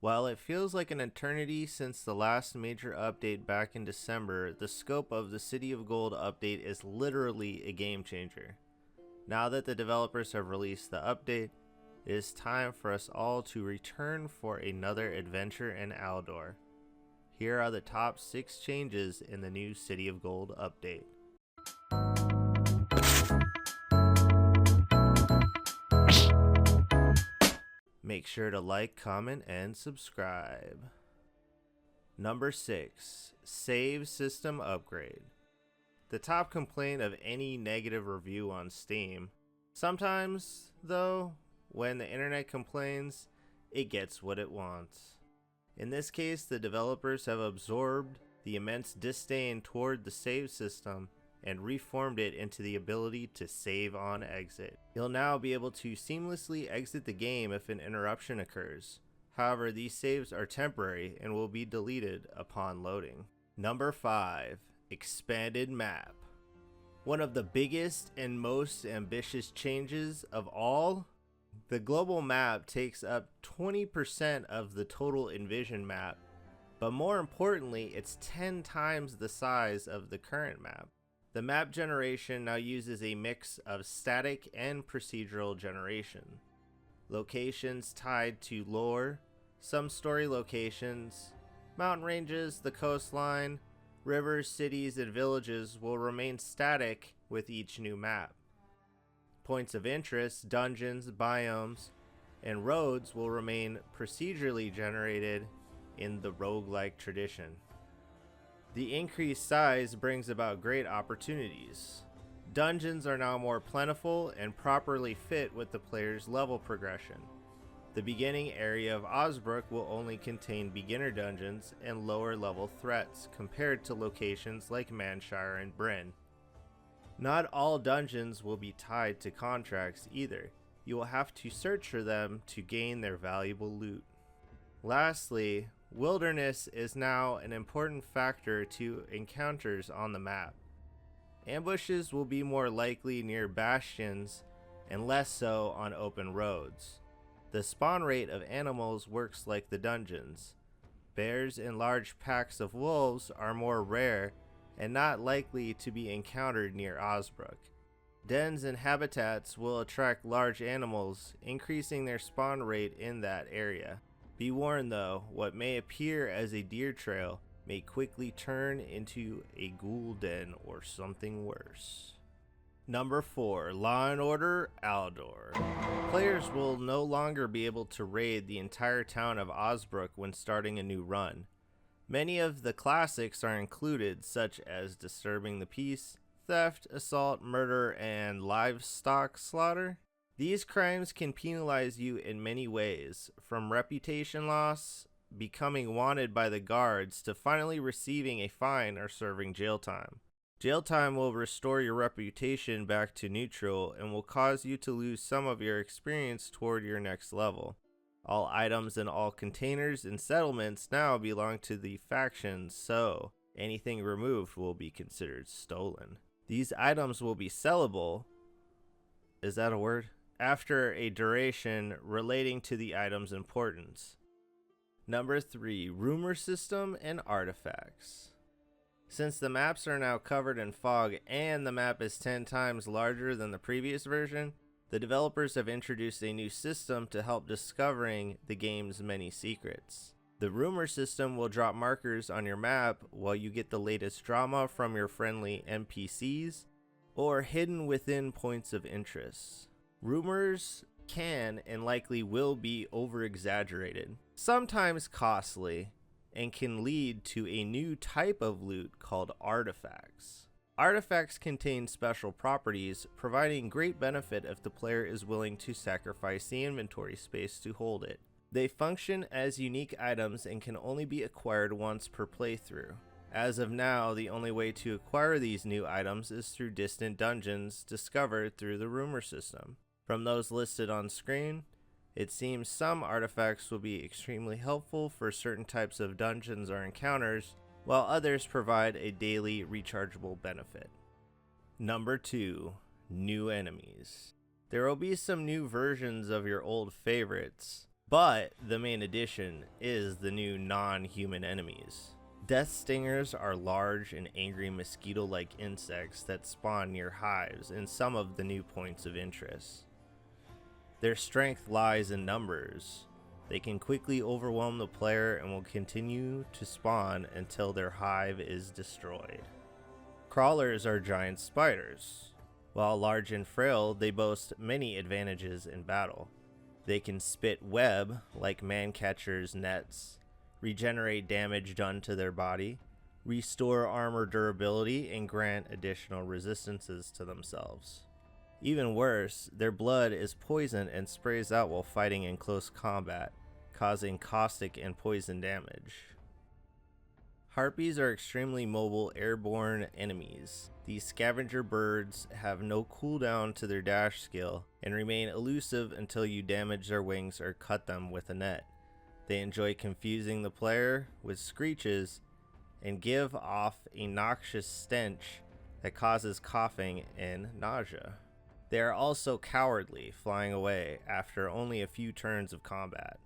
While it feels like an eternity since the last major update back in December, the scope of the City of Gold update is literally a game changer. Now that the developers have released the update, it is time for us all to return for another adventure in Aldor. Here are the top 6 changes in the new City of Gold update. Make sure to like, comment, and subscribe. Number 6, Save System Upgrade. The top complaint of any negative review on Steam. Sometimes, though, when the internet complains, it gets what it wants. In this case, the developers have absorbed the immense disdain toward the save system and reformed it into the ability to save on exit. You'll now be able to seamlessly exit the game if an interruption occurs. However, these saves are temporary and will be deleted upon loading. Number 5, Expanded Map. One of the biggest and most ambitious changes of all, the global map takes up 20% of the total Envision map, but more importantly, it's 10 times the size of the current map. The map generation now uses a mix of static and procedural generation. Locations tied to lore, some story locations, mountain ranges, the coastline, rivers, cities, and villages will remain static with each new map. Points of interest, dungeons, biomes, and roads will remain procedurally generated in the roguelike tradition. The increased size brings about great opportunities. Dungeons are now more plentiful and properly fit with the player's level progression. The beginning area of Osbrook will only contain beginner dungeons and lower level threats compared to locations like Manshire and Bryn. Not all dungeons will be tied to contracts either. You will have to search for them to gain their valuable loot. Lastly, wilderness is now an important factor to encounters on the map. Ambushes will be more likely near bastions and less so on open roads. The spawn rate of animals works like the dungeons. Bears and large packs of wolves are more rare and not likely to be encountered near Osbrook. Dens and habitats will attract large animals, increasing their spawn rate in that area. Be warned though, what may appear as a deer trail may quickly turn into a ghoul den or something worse. Number 4, Law & Order Aldor. Players will no longer be able to raid the entire town of Osbrook when starting a new run. Many of the classics are included, such as disturbing the peace, theft, assault, murder, and livestock slaughter. These crimes can penalize you in many ways, from reputation loss, becoming wanted by the guards, to finally receiving a fine or serving jail time. Jail time will restore your reputation back to neutral and will cause you to lose some of your experience toward your next level. All items and all containers and settlements now belong to the factions, so anything removed will be considered stolen. These items will be sellable, is that a word? After a duration relating to the item's importance. Number 3, Rumor System and Artifacts. Since the maps are now covered in fog and the map is 10 times larger than the previous version, the developers have introduced a new system to help discovering the game's many secrets. The Rumor System will drop markers on your map while you get the latest drama from your friendly NPCs or hidden within points of interest. Rumors can and likely will be over-exaggerated, sometimes costly, and can lead to a new type of loot called artifacts. Artifacts contain special properties, providing great benefit if the player is willing to sacrifice the inventory space to hold it. They function as unique items and can only be acquired once per playthrough. As of now, the only way to acquire these new items is through distant dungeons discovered through the Rumor System. From those listed on screen, it seems some artifacts will be extremely helpful for certain types of dungeons or encounters, while others provide a daily rechargeable benefit. Number 2, New Enemies. There will be some new versions of your old favorites. But the main addition is the new non-human enemies. Death stingers are large and angry mosquito-like insects that spawn near hives in some of the new points of interest. Their strength lies in numbers. They can quickly overwhelm the player and will continue to spawn until their hive is destroyed. Crawlers are giant spiders. While large and frail, they boast many advantages in battle. They can spit web like man-catcher's nets, regenerate damage done to their body, restore armor durability, and grant additional resistances to themselves. Even worse, their blood is poison and sprays out while fighting in close combat, causing caustic and poison damage. Harpies are extremely mobile airborne enemies. These scavenger birds have no cooldown to their dash skill and remain elusive until you damage their wings or cut them with a net. They enjoy confusing the player with screeches and give off a noxious stench that causes coughing and nausea. They are also cowardly, flying away after only a few turns of combat.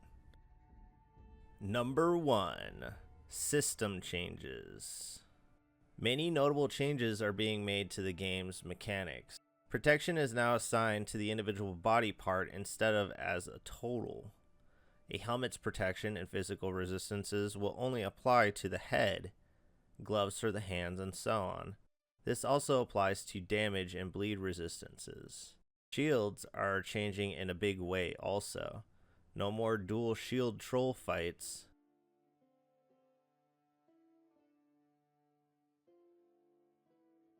Number 1. System changes. Many notable changes are being made to the game's mechanics. Protection is now assigned to the individual body part instead of as a total. A helmet's protection and physical resistances will only apply to the head, gloves for the hands, and so on. This also applies to damage and bleed resistances. Shields are changing in a big way also. No more dual shield troll fights.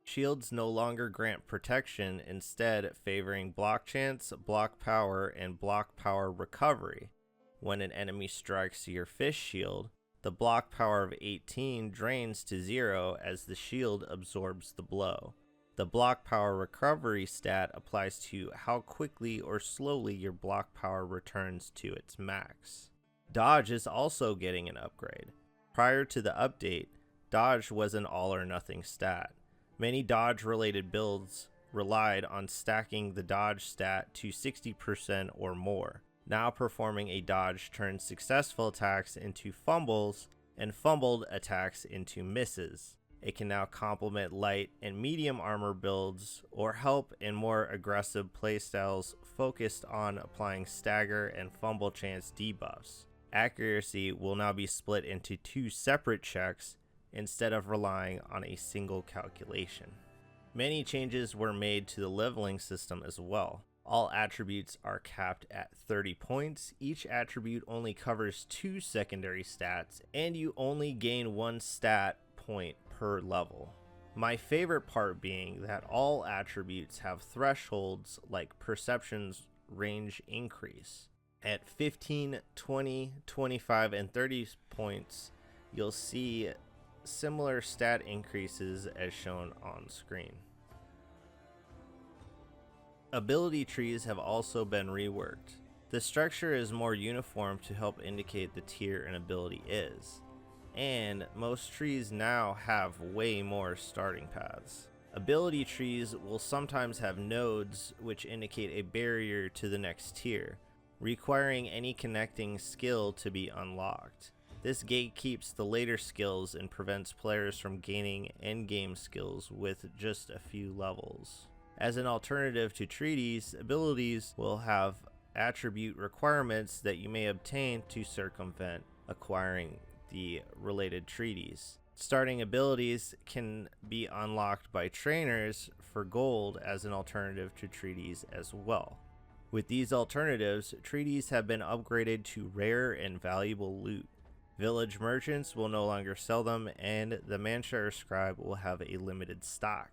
Shields no longer grant protection, instead favoring block chance, block power, and block power recovery. When an enemy strikes your fish shield, the block power of 18 drains to 0 as the shield absorbs the blow. The block power recovery stat applies to how quickly or slowly your block power returns to its max. Dodge is also getting an upgrade. Prior to the update, dodge was an all or nothing stat. Many dodge-related builds relied on stacking the dodge stat to 60% or more. Now performing a dodge turns successful attacks into fumbles and fumbled attacks into misses. It can now complement light and medium armor builds or help in more aggressive playstyles focused on applying stagger and fumble chance debuffs. Accuracy will now be split into 2 separate checks instead of relying on a single calculation. Many changes were made to the leveling system as well. All attributes are capped at 30 points. Each attribute only covers 2 secondary stats, and you only gain 1 stat point per level. My favorite part being that all attributes have thresholds like perception's range increase. At 15, 20, 25, and 30 points, you'll see similar stat increases as shown on screen. Ability trees have also been reworked. The structure is more uniform to help indicate the tier an ability is, and most trees now have way more starting paths. Ability trees will sometimes have nodes which indicate a barrier to the next tier, requiring any connecting skill to be unlocked. This gatekeeps the later skills and prevents players from gaining endgame skills with just a few levels. As an alternative to treaties, abilities will have attribute requirements that you may obtain to circumvent acquiring the related treaties. Starting abilities can be unlocked by trainers for gold as an alternative to treaties as well. With these alternatives, treaties have been upgraded to rare and valuable loot. Village merchants will no longer sell them, and the Manshire scribe will have a limited stock.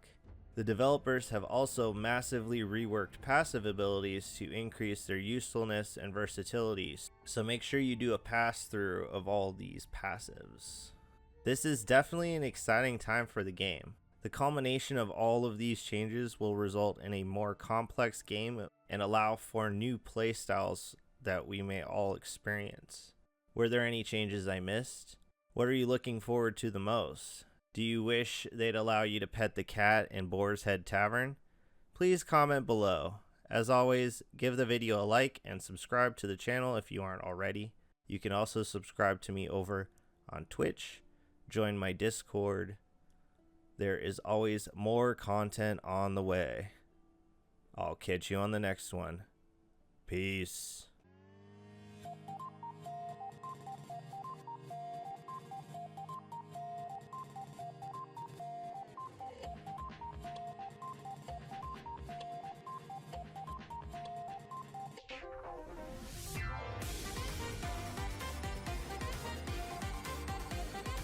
The developers have also massively reworked passive abilities to increase their usefulness and versatility, so make sure you do a pass through of all these passives. This is definitely an exciting time for the game. The culmination of all of these changes will result in a more complex game and allow for new playstyles that we may all experience. Were there any changes I missed? What are you looking forward to the most? Do you wish they'd allow you to pet the cat in Boar's Head Tavern? Please comment below. As always, give the video a like and subscribe to the channel if you aren't already. You can also subscribe to me over on Twitch, join my Discord. There is always more content on the way. I'll catch you on the next one. Peace.